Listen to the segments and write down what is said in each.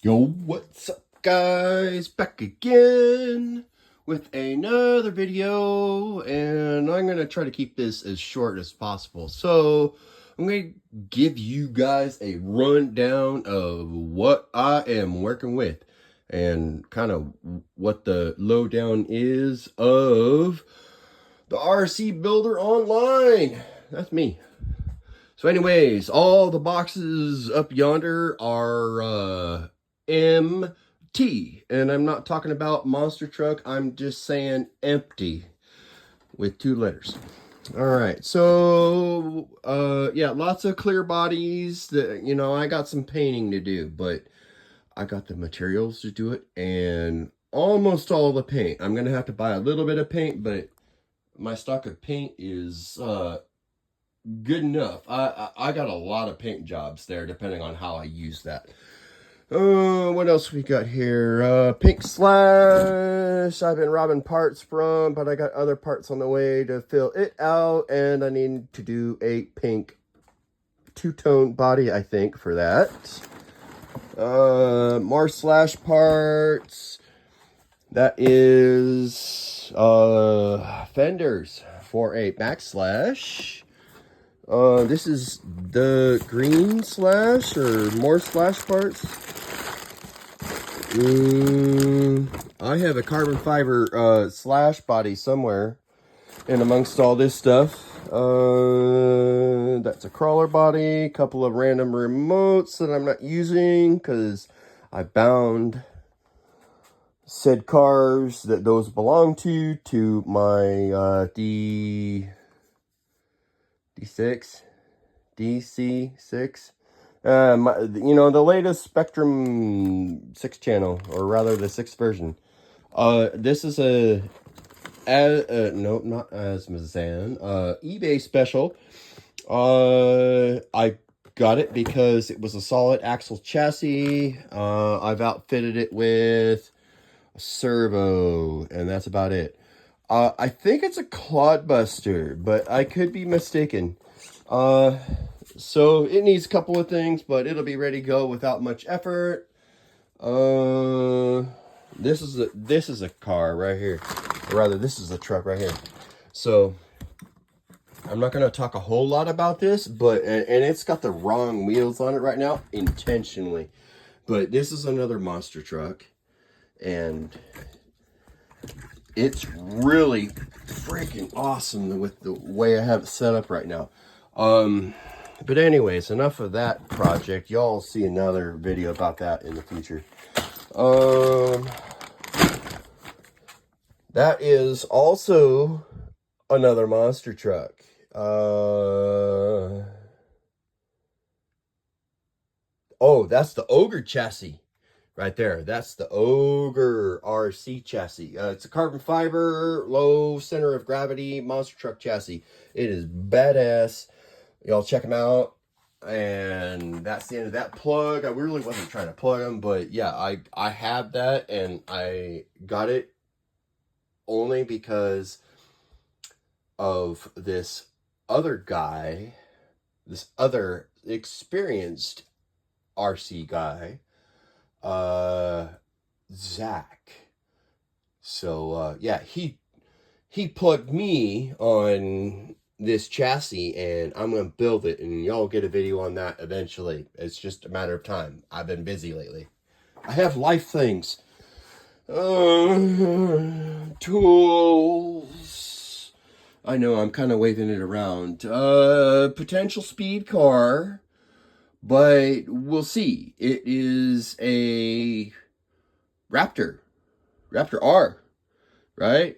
Yo, what's up, guys? Back again with another video, and I'm gonna try to keep this as short as possible. So I'm gonna give you guys a rundown of what I am working with and kind of what the lowdown is of the RC Builder Online. That's me. So anyways, all the boxes up yonder are empty. And I'm not talking about monster truck. I'm just saying empty with 2 letters. All right. So, yeah, lots of clear bodies that, I got some painting to do, but I got the materials to do it and almost all the paint. I'm going to have to buy a little bit of paint, but my stock of paint is, good enough. I got a lot of paint jobs there, depending on how I use that. What else we got here? Pink Slash. I've been robbing parts from, but I got other parts on the way to fill it out, and I need to do a pink 2-tone body, I think, for that. More Slash parts. That is fenders for a backslash. This is the green Slash or more Slash parts. I have a carbon fiber Slash body somewhere in amongst all this stuff. That's a crawler body, a couple of random remotes that I'm not using because I bound said cars that those belong to my DC6. The latest Spectrum 6 channel, or rather the 6th version. This is no, not Asmazan, eBay special. I got it because it was a solid axle chassis. I've outfitted it with a servo, and that's about it. I think it's a Clodbuster, but I could be mistaken. So it needs a couple of things, but it'll be ready to go without much effort. This is a car right here, or rather, this is a truck right here. So I'm not gonna talk a whole lot about this, but and it's got the wrong wheels on it right now intentionally. But this is another monster truck, and it's really freaking awesome with the way I have it set up right now. But anyways, enough of that project. Y'all see another video about that in the future. That is also another monster truck. Oh, that's the Ogre chassis right there. That's the Ogre RC chassis. It's a carbon fiber, low center of gravity monster truck chassis. It is badass. Y'all check them out. And that's the end of that plug. I really wasn't trying to plug them, but yeah, I have that, and I got it only because of this other guy, this other experienced RC guy, Zach. So yeah, he plugged me on this chassis, and I'm gonna build it, and y'all get a video on that eventually. It's just a matter of time. I've been busy lately. I have life things. Tools. I know I'm kind of waving it around. Potential speed car, but we'll see. It is a Raptor R, right?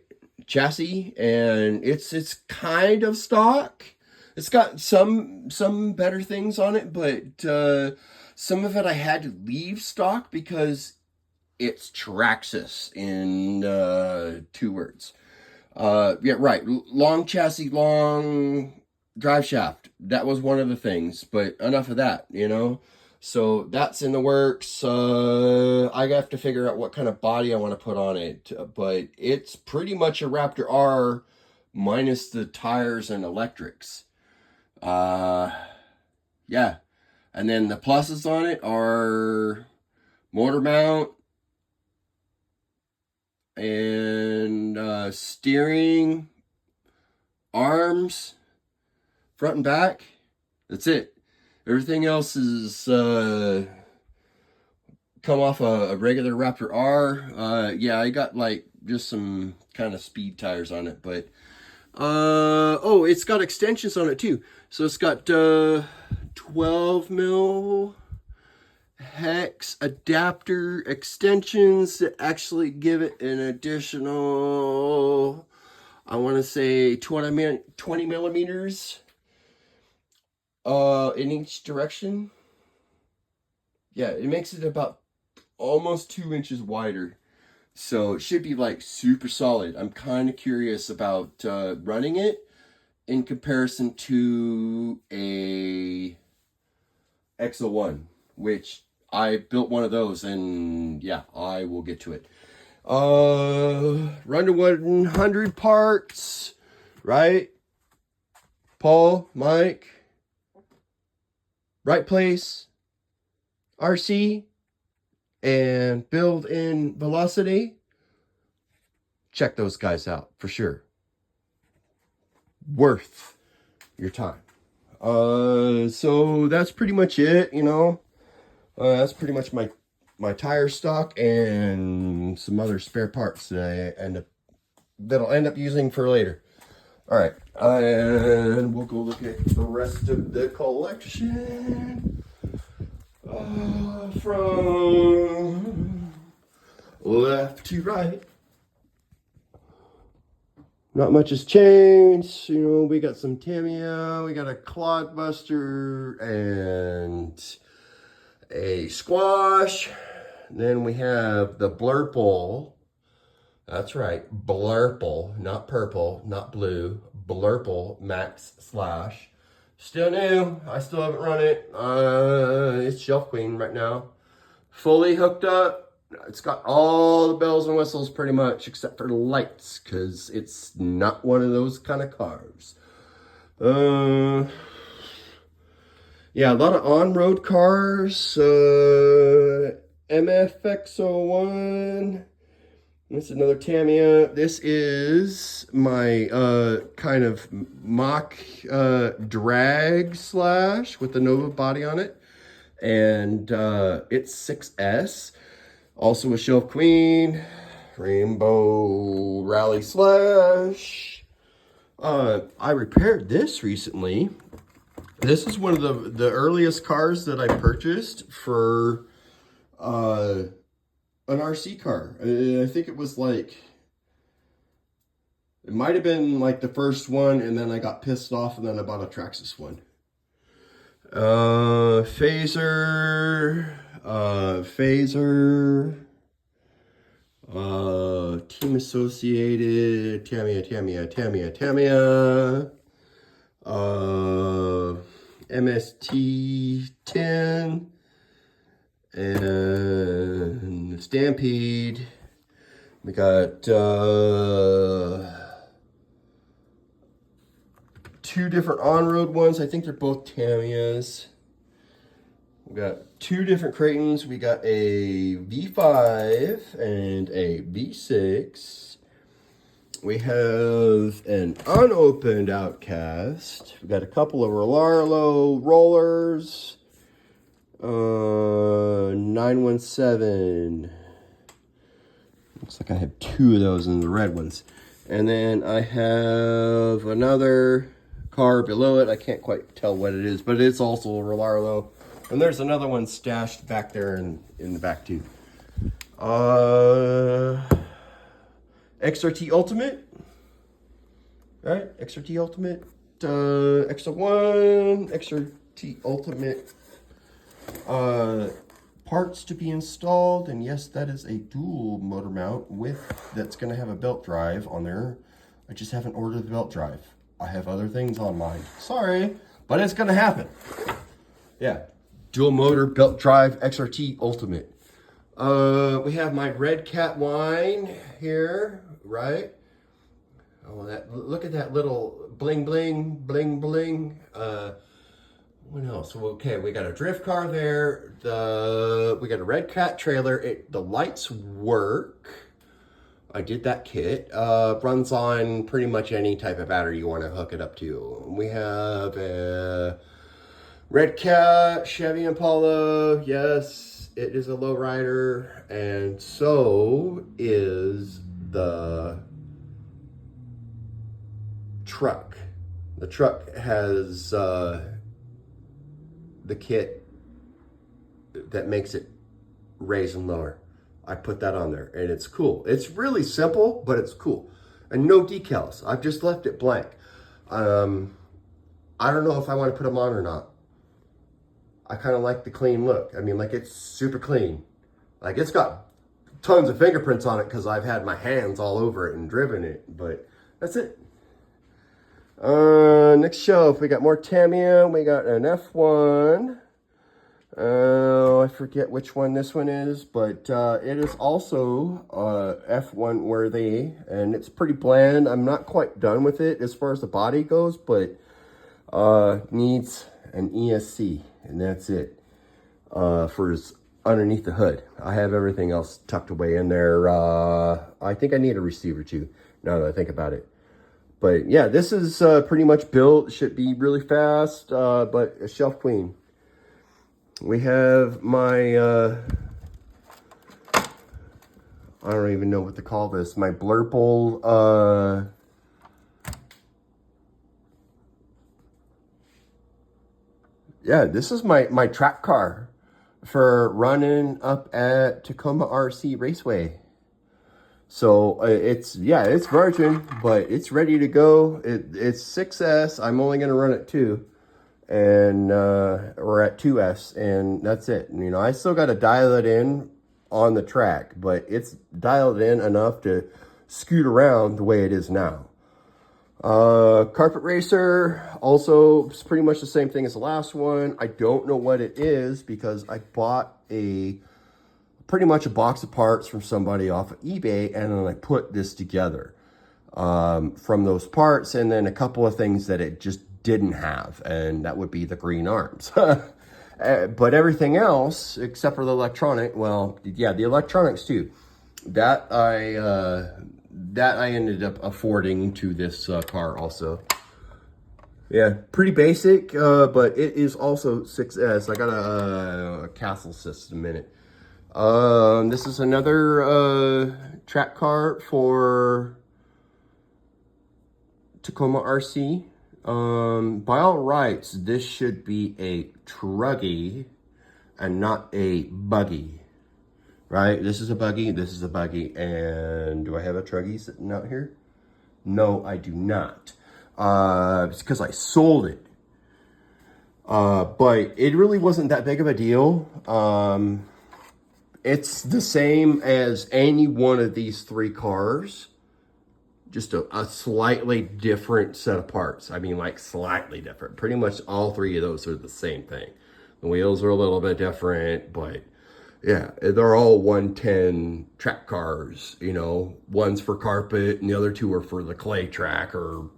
Chassis, and it's kind of stock. It's got some better things on it, but some of it I had to leave stock because it's Traxxas in 2 words. Yeah, right. Long chassis, long drive shaft. That was one of the things, but enough of that, So that's in the works. I have to figure out what kind of body I want to put on it, but it's pretty much a Raptor R minus the tires and electrics. Yeah. And then the pluses on it are motor mount, and steering, arms, front and back. That's it. Everything else is come off a regular Raptor R. Yeah, I got like just some kind of speed tires on it, but oh, it's got extensions on it too. So it's got 12 mil hex adapter extensions that actually give it an additional, I want to say 20 millimeters in each direction. Yeah, it makes it about almost 2 inches wider. So it should be like super solid. I'm kind of curious about running it in comparison to a X01, which I built one of those, and yeah, I will get to it. Run to 100 parts, right? Paul, Mike, right place, RC, and build in velocity. Check those guys out for sure. Worth your time. So that's pretty much it, you know. That's pretty much my tire stock and some other spare parts that that'll end up using for later. All right, and we'll go look at the rest of the collection from left to right. Not much has changed. You know, we got some Tamiya, we got a Clodbuster, and a Squash. Then we have the Blurple. That's right, Blurple, not purple, not blue. Blurple Max Slash. Still new. I still haven't run it. It's shelf clean right now. Fully hooked up. It's got all the bells and whistles pretty much, except for the lights, because it's not one of those kind of cars. Yeah, a lot of on-road cars. MFX01. This is another Tamiya. This is my kind of mock drag slash with the Nova body on it. And it's 6S. Also a Shelf Queen. Rainbow Rally Slash. I repaired this recently. This is one of the earliest cars that I purchased for an RC car. I think it was like, it might have been like the first one, and then I got pissed off and then I bought a Traxxas one. Phaser, Team Associated, Tamiya, MST10, and Stampede. We got two different on-road ones. I think they're both Tamiyas. We got two different Creightons. We got a V5 and a V6. We have an unopened Outcast. We got a couple of Rolarlo rollers. 917. Looks like I have two of those in the red ones. And then I have another car below it. I can't quite tell what it is, but it's also a Rolarlo. And there's another one stashed back there in the back too. XRT Ultimate. Right? XRT Ultimate. X01. XRT Ultimate. Parts to be installed, and yes, that is a dual motor mount that's going to have a belt drive on there. I just haven't ordered the belt drive. I have other things on mine. Sorry, but it's going to happen. Yeah, dual motor belt drive XRT Ultimate. We have my Red Cat wine here, right? Oh, look at that little bling bling bling bling. What else? Okay, we got a drift car there. We got a Red Cat trailer. The lights work. I did that kit. Runs on pretty much any type of battery you want to hook it up to. We have a Red Cat Chevy Impala. Yes, it is a lowrider, and so is the truck. The truck has the kit that makes it raise and lower. I put that on there and it's cool. It's really simple, but it's cool. And no decals. I've just left it blank. I don't know if I want to put them on or not. I kind of like the clean look. I mean, like, it's super clean. Like, it's got tons of fingerprints on it because I've had my hands all over it and driven it, but that's it. Next shelf, we got more Tamiya. We got an F1. I forget which one this one is, but it is also F1 worthy, and it's pretty bland. I'm not quite done with it as far as the body goes, but needs an ESC, and that's it for underneath the hood. I have everything else tucked away in there. I think I need a receiver too, now that I think about it. But yeah, this is pretty much built. Should be really fast, but a shelf queen. We have my, I don't even know what to call this, my Blurple, yeah, this is my track car for running up at Tacoma RC Raceway. So it's virgin, but it's ready to go. It's 6S. I'm only going to run it 2. And we're at 2S, and that's it. And, you know, I still got to dial it in on the track, but it's dialed in enough to scoot around the way it is now. Carpet racer, also it's pretty much the same thing as the last one. I don't know what it is because I bought pretty much a box of parts from somebody off of eBay, and then I put this together from those parts, and then a couple of things that it just didn't have, and that would be the green arms. But everything else, except for the electronic, well, yeah, the electronics too, that I ended up affording to this car also. Yeah, pretty basic, but it is also 6S. I got a castle system in it. This is another track car for Tacoma RC. By all rights, this should be a truggy and not a buggy, right? This is a buggy, this is a buggy, and do I have a truggy sitting out here? No, I do not. It's because I sold it. But it really wasn't that big of a deal. It's the same as any one of these 3 cars. Just a slightly different set of parts. I mean, like, slightly different. Pretty much all 3 of those are the same thing. The wheels are a little bit different, but yeah, they're all 110 track cars, you know. One's for carpet and the other 2 are for the clay track, or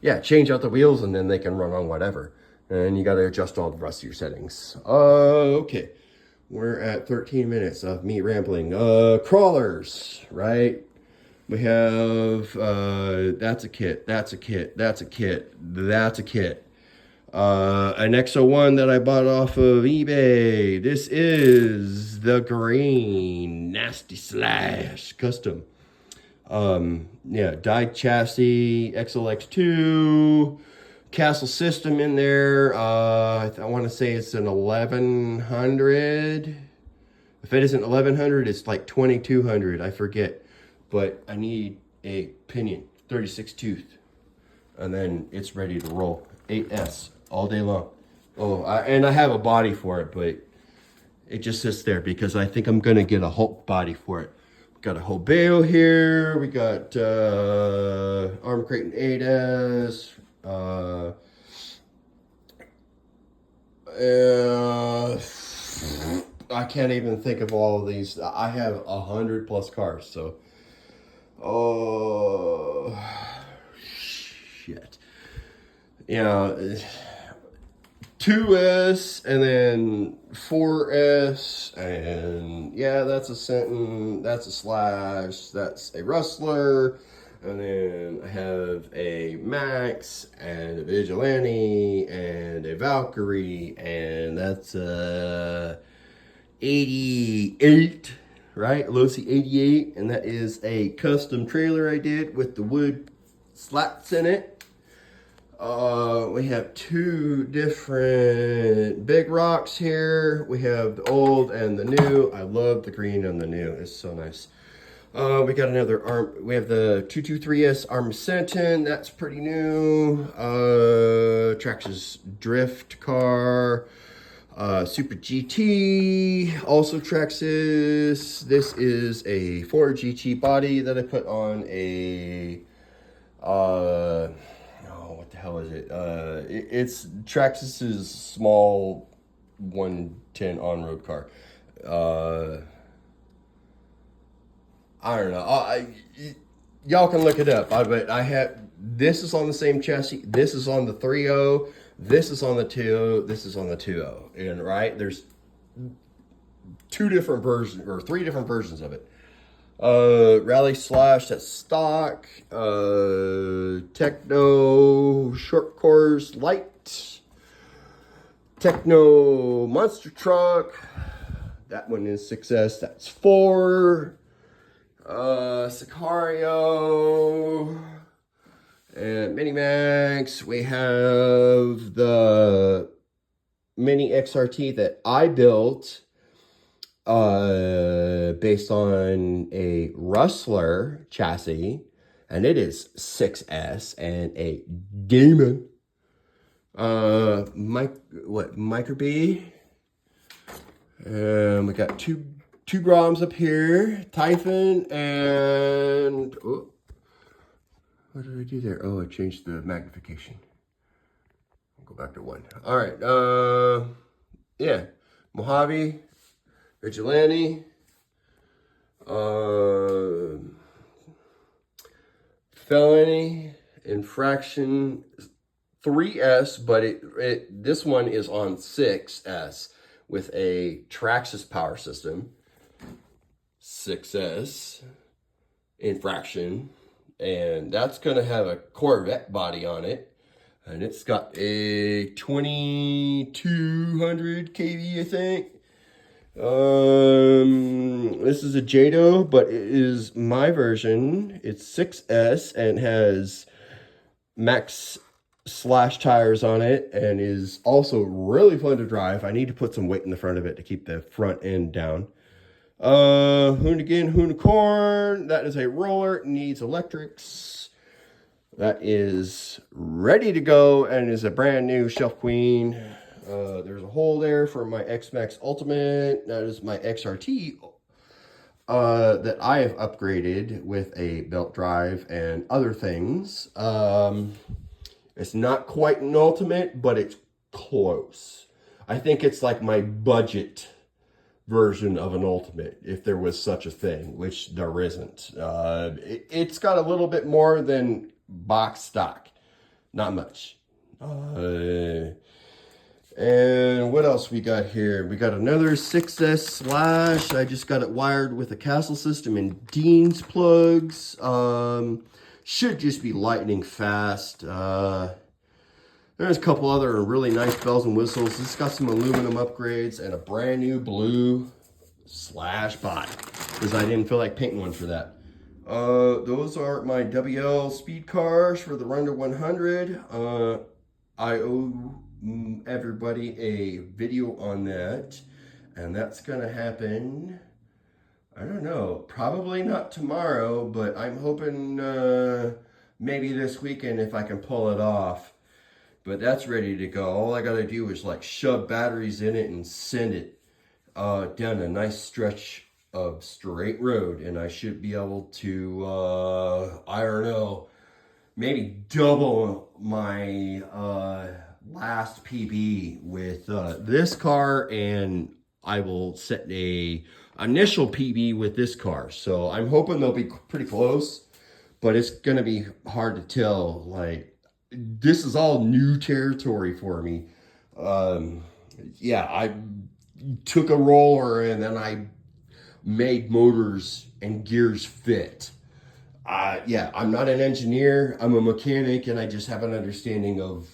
yeah, change out the wheels and then they can run on whatever. And you got to adjust all the rest of your settings. Okay, we're at 13 minutes of me rambling. Crawlers, right? We have, that's a kit, that's a kit, that's a kit, that's a kit. An XO1 that I bought off of eBay. This is the green Nasty Slash custom. Yeah, dyed chassis, XLX2, Castle system in there. I want to say it's an 1100. If it isn't 1100, it's like 2200, I forget. But I need a pinion, 36 tooth, and then it's ready to roll. 8S all day long. Oh, and I have a body for it, but it just sits there because I think I'm gonna get a Hulk body for it. We got a Hobeo here. We got Arm Creighton 8S. I can't even think of all of these. I have 100+ cars, so. Oh, shit. You know, 2S and then 4S, and yeah, that's a Sentinel, that's a Slash, that's a Rustler, and then I have a Max and a Vigilante and a Valkyrie, and that's a 88, right? Losi 88, and that is a custom trailer I did with the wood slats in it. We have two different big rocks here. We have the old and the new. I love the green on the new. It's so nice. We got another arm. We have the 223S Armacentin. That's pretty new. Traxxas Drift car. Super GT. Also Traxxas. This is a Ford GT body that I put on a what the hell is it? It's Traxxas's small 110 on-road car. I don't know. Y'all can look it up. But I have, this is on the same chassis. This is on the 3.0. This is on the 2.0. This is on the 2.0. And right, there's two different versions or three different versions of it. Rally Slash, that's stock. Techno Short Course Light. Techno Monster Truck. That one is 6S, that's 4. Sicario. And Minimax. We have the Mini XRT that I built. Based on a Rustler chassis, and it is 6S and a Demon. Micro B. We got two Groms up here, Typhon, and oh, what did I do there? Oh, I changed the magnification. I'll go back to 1. All right. Yeah, Mojave. Vigilante, Felony, Infraction 3S, but this one is on 6S with a Traxxas power system. 6S, Infraction, and that's going to have a Corvette body on it. And it's got a 2200 kV, I think. This is a Jado, but it is my version. It's 6S and has Max Slash tires on it and is also really fun to drive. I need to put some weight in the front of it to keep the front end down. Hoonigan Hoonicorn, that is a roller, needs electrics. That is ready to go and is a brand new Shelf Queen. There's a hole there for my X-Max Ultimate. That is my XRT that I have upgraded with a belt drive and other things. It's not quite an Ultimate, but it's close. I think it's like my budget version of an Ultimate, if there was such a thing, which there isn't. It's got a little bit more than box stock. Not much. And what else we got here? We got another 6S Slash. I just got it wired with a Castle system and Dean's plugs. Should just be lightning fast. There's a couple other really nice bells and whistles. It's got some aluminum upgrades and a brand new blue Slash body, because I didn't feel like painting one for that. Those are my WL speed cars for the Run to 100. I owe everybody a video on that, and that's gonna happen, I don't know, probably not tomorrow, but I'm hoping maybe this weekend if I can pull it off. But that's ready to go. All I gotta do is like shove batteries in it and send it down a nice stretch of straight road, and I should be able to I don't know, maybe double my last PB with this car, and I will set a initial PB with this car. So I'm hoping they'll be pretty close, but it's gonna be hard to tell. Like, this is all new territory for me. Yeah, I took a roller and then I made motors and gears fit. Yeah, I'm not an engineer. I'm a mechanic, and I just have an understanding of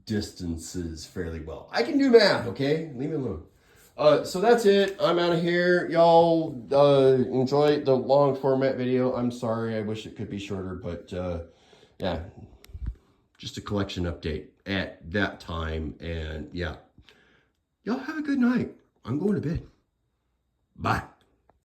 distances fairly well. I can do math, okay? Leave me alone. So that's it. I'm out of here. Y'all enjoy the long format video. I'm sorry. I wish it could be shorter, but yeah, just a collection update at that time. And yeah, y'all have a good night. I'm going to bed. Bye.